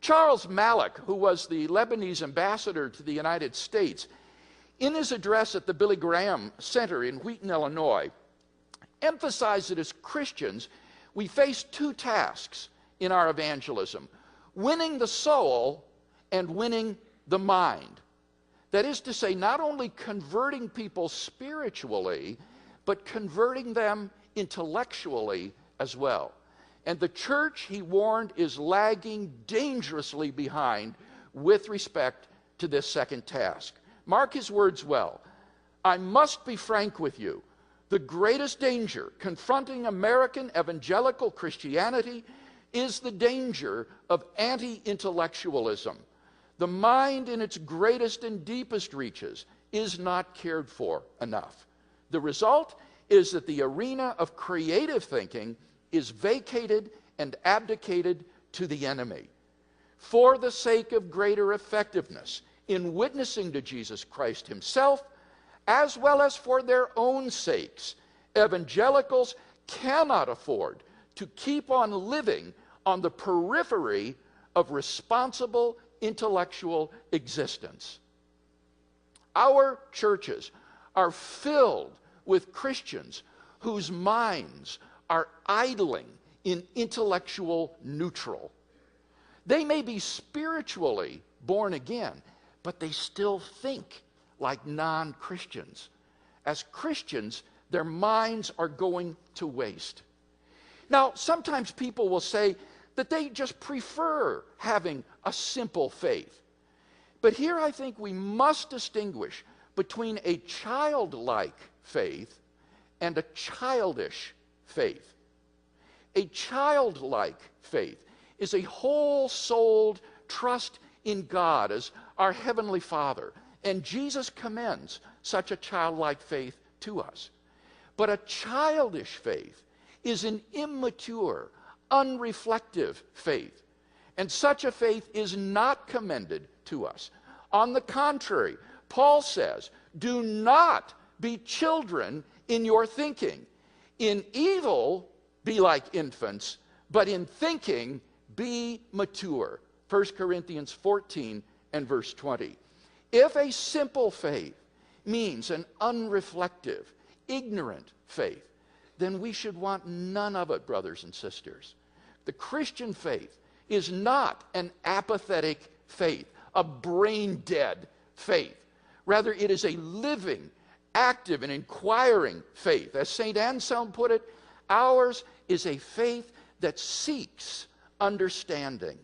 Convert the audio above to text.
Charles Malik, who was the Lebanese ambassador to the United States, in his address at the Billy Graham Center in Wheaton, Illinois, emphasized that as Christians, we face two tasks in our evangelism: winning the soul and winning the mind. That is to say, not only converting people spiritually, but converting them intellectually as well. And the church, he warned, is lagging dangerously behind with respect to this second task. Mark his words well. I must be frank with you. The greatest danger confronting American evangelical Christianity is the danger of anti-intellectualism. The mind in its greatest and deepest reaches is not cared for enough. The result is that the arena of creative thinking is vacated and abdicated to the enemy. For the sake of greater effectiveness in witnessing to Jesus Christ himself, as well as for their own sakes, evangelicals cannot afford to keep on living on the periphery of responsible intellectual existence. Our churches are filled with Christians whose minds are idling in intellectual neutral. They may be spiritually born again, but they still think like non-Christians. As Christians, their minds are going to waste. Now, sometimes people will say that they just prefer having a simple faith. But here I think we must distinguish between a childlike faith and a childish faith. A childlike faith is a whole-souled trust in God as our Heavenly Father. And Jesus commends such a childlike faith to us. But a childish faith is an immature, unreflective faith. And such a faith is not commended to us. On the contrary, Paul says, do not be children in your thinking. In evil, be like infants, but in thinking, be mature. 1 Corinthians 14 and verse 20. If a simple faith means an unreflective, ignorant faith, then we should want none of it, brothers and sisters. The Christian faith is not an apathetic faith, a brain-dead faith. Rather, it is a living, active, and inquiring faith. As St. Anselm put it, ours is a faith that seeks understanding.